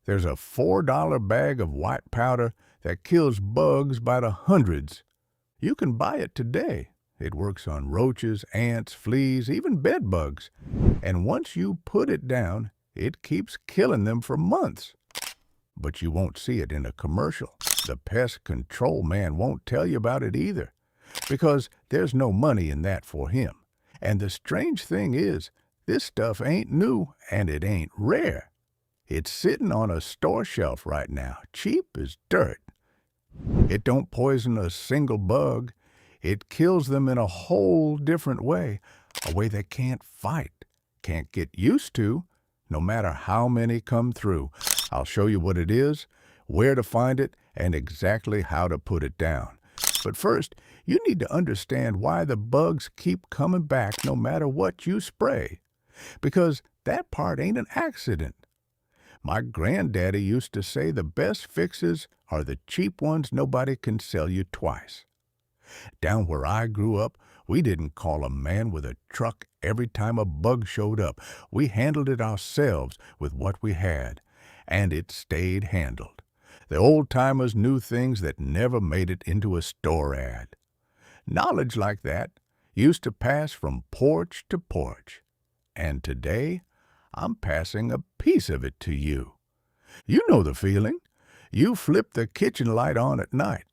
There's a $4 bag of white powder that kills bugs by the hundreds. You can buy it today. It works on roaches, ants, fleas, even bedbugs. And once you put it down, it keeps killing them for months. But you won't see it in a commercial. The pest control man won't tell you about it either, because there's no money in that for him. And the strange thing is, this stuff ain't new and it ain't rare. It's sitting on a store shelf right now, cheap as dirt. It don't poison a single bug. It kills them in a whole different way, a way they can't fight, can't get used to, no matter how many come through. I'll show you what it is, where to find it, and exactly how to put it down. But first, you need to understand why the bugs keep coming back no matter what you spray, because that part ain't an accident. My granddaddy used to say the best fixes are the cheap ones nobody can sell you twice. Down where I grew up, we didn't call a man with a truck every time a bug showed up. We handled it ourselves with what we had, and it stayed handled. The old-timers knew things that never made it into a store ad. Knowledge like that used to pass from porch to porch, and today I'm passing a piece of it to you. You know the feeling. You flip the kitchen light on at night,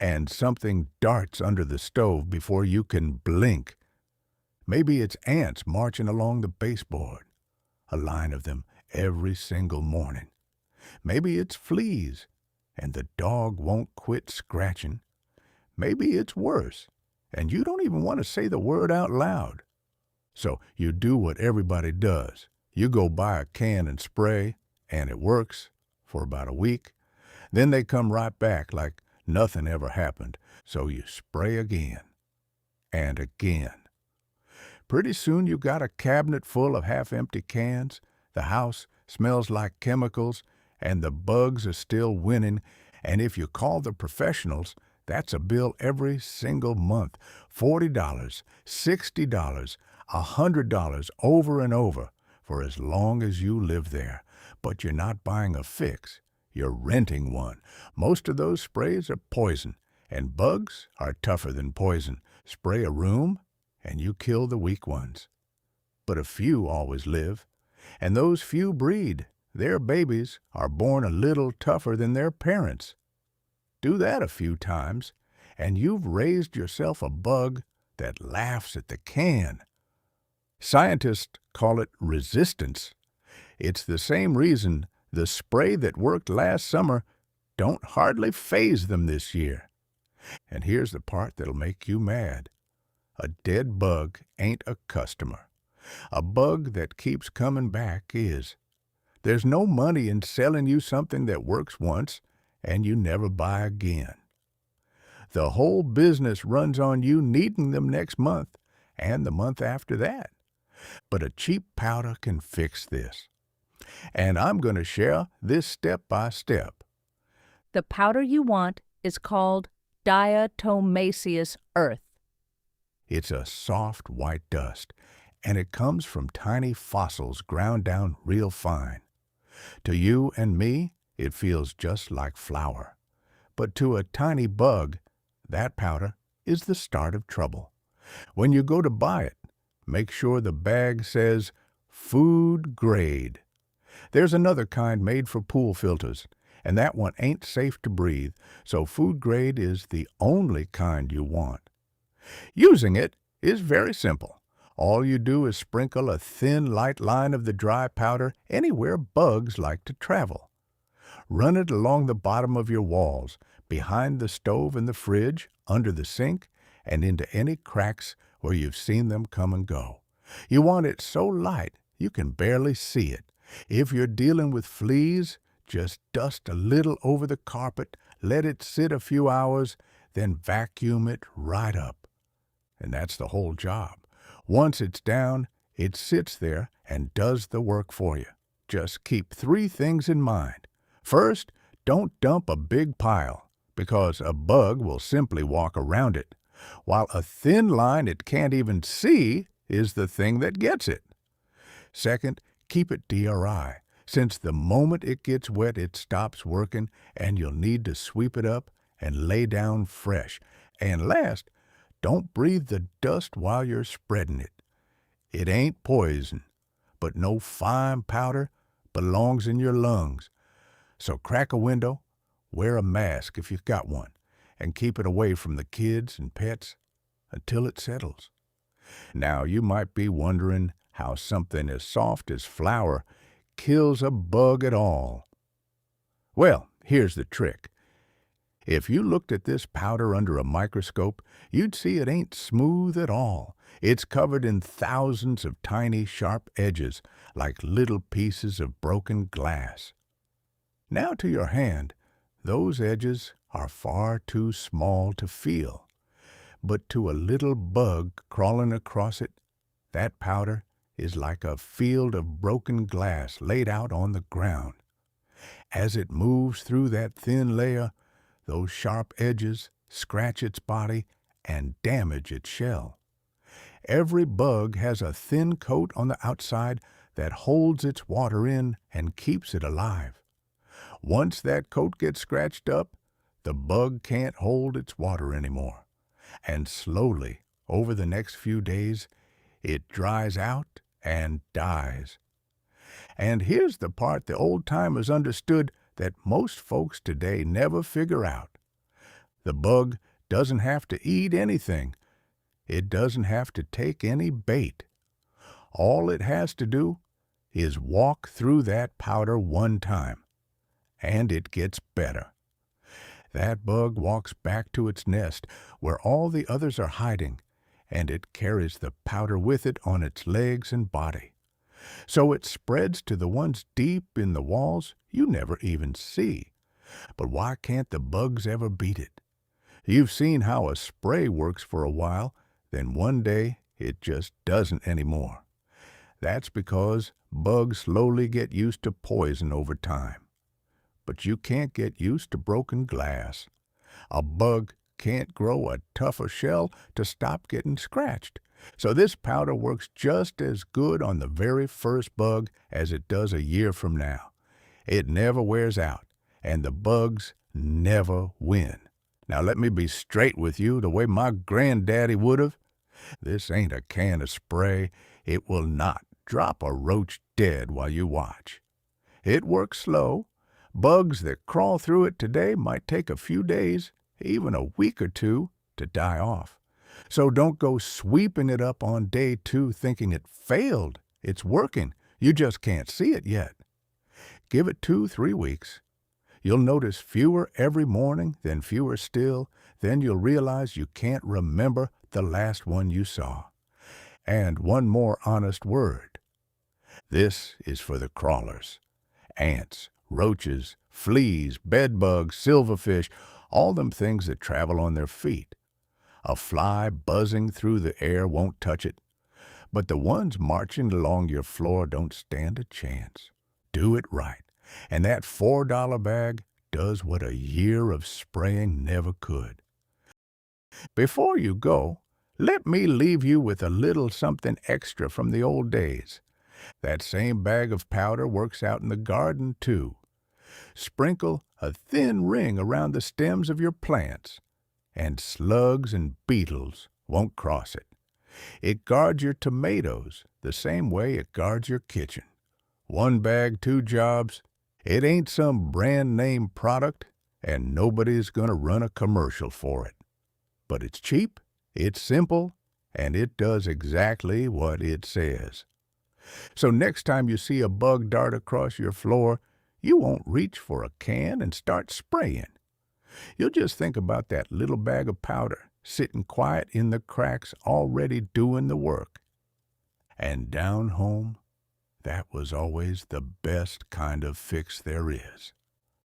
and something darts under the stove before you can blink. Maybe it's ants marching along the baseboard, a line of them every single morning. Maybe it's fleas, and the dog won't quit scratching. Maybe it's worse, and you don't even want to say the word out loud. So you do what everybody does. You go buy a can and spray, and it works for about a week. Then they come right back like nothing ever happened. So you spray again and again. Pretty soon you've got a cabinet full of half-empty cans. The house smells like chemicals, and the bugs are still winning. And if you call the professionals, that's a bill every single month. $40, $60, $100 over and over for as long as you live there. But you're not buying a fix. You're renting one. Most of those sprays are poison, and bugs are tougher than poison. Spray a room, and you kill the weak ones. But a few always live, and those few breed. Their babies are born a little tougher than their parents. Do that a few times, and you've raised yourself a bug that laughs at the can. Scientists call it resistance. It's the same reason the spray that worked last summer don't hardly faze them this year. And here's the part that'll make you mad. A dead bug ain't a customer. A bug that keeps coming back is. There's no money in selling you something that works once and you never buy again. The whole business runs on you needing them next month and the month after that. But a cheap powder can fix this. And I'm going to share this step by step. The powder you want is called Diatomaceous earth. It's a soft white dust, and it comes from tiny fossils ground down real fine. To you and me, it feels just like flour. But to a tiny bug, that powder is the start of trouble. When you go to buy it, make sure the bag says food grade. There's another kind made for pool filters, and that one ain't safe to breathe, so food grade is the only kind you want. Using it is very simple. All you do is sprinkle a thin, light line of the dry powder anywhere bugs like to travel. Run it along the bottom of your walls, behind the stove and the fridge, under the sink, and into any cracks where you've seen them come and go. You want it so light you can barely see it. If you're dealing with fleas, just dust a little over the carpet, let it sit a few hours, then vacuum it right up. And that's the whole job. Once it's down, it sits there and does the work for you. Just keep 3 things in mind. First, don't dump a big pile, because a bug will simply walk around it, while a thin line it can't even see is the thing that gets it. Second, keep it DRI. since the moment it gets wet it stops working and you'll need to sweep it up and lay down fresh. And last, don't breathe the dust while you're spreading it. It ain't poison, but no fine powder belongs in your lungs. So crack a window, wear a mask if you've got one, and keep it away from the kids and pets until it settles. Now, you might be wondering how something as soft as flour kills a bug at all. Well, here's the trick. If you looked at this powder under a microscope, you'd see it ain't smooth at all. It's covered in thousands of tiny, sharp edges, like little pieces of broken glass. Now to your hand, those edges are far too small to feel. But to a little bug crawling across it, that powder is like a field of broken glass laid out on the ground. As it moves through that thin layer, those sharp edges scratch its body and damage its shell. Every bug has a thin coat on the outside that holds its water in and keeps it alive. Once that coat gets scratched up, the bug can't hold its water anymore. And slowly, over the next few days, it dries out and dies. And here's the part the old-timers understood that most folks today never figure out. The bug doesn't have to eat anything. It doesn't have to take any bait. All it has to do is walk through that powder one time, and it gets better. That bug walks back to its nest where all the others are hiding, and it carries the powder with it on its legs and body. So it spreads to the ones deep in the walls you never even see. But why can't the bugs ever beat it? You've seen how a spray works for a while, then one day it just doesn't anymore. That's because bugs slowly get used to poison over time. But you can't get used to broken glass. A bug can't grow a tougher shell to stop getting scratched. So this powder works just as good on the very first bug as it does a year from now. It never wears out, and the bugs never win. Now let me be straight with you the way my granddaddy would have. This ain't a can of spray. It will not drop a roach dead while you watch. It works slow. Bugs that crawl through it today might take a few days, even a week or two, to die off. So don't go sweeping it up on day 2 thinking it failed. It's working. You just can't see it yet. Give it 2-3 weeks. You'll notice fewer every morning, then fewer still. Then you'll realize you can't remember the last one you saw. And one more honest word. This is for the crawlers. Ants, roaches, fleas, bedbugs, silverfish, all them things that travel on their feet. A fly buzzing through the air won't touch it, but the ones marching along your floor don't stand a chance. Do it right, and that $4 bag does what a year of spraying never could. Before you go, let me leave you with a little something extra from the old days. That same bag of powder works out in the garden, too. Sprinkle a thin ring around the stems of your plants, and slugs and beetles won't cross it. It guards your tomatoes the same way it guards your kitchen. One bag, 2 jobs. It ain't some brand name product, and nobody's gonna run a commercial for it. But it's cheap, it's simple, and it does exactly what it says. So next time you see a bug dart across your floor, you won't reach for a can and start spraying. You'll just think about that little bag of powder sitting quiet in the cracks already doing the work. And down home, that was always the best kind of fix there is.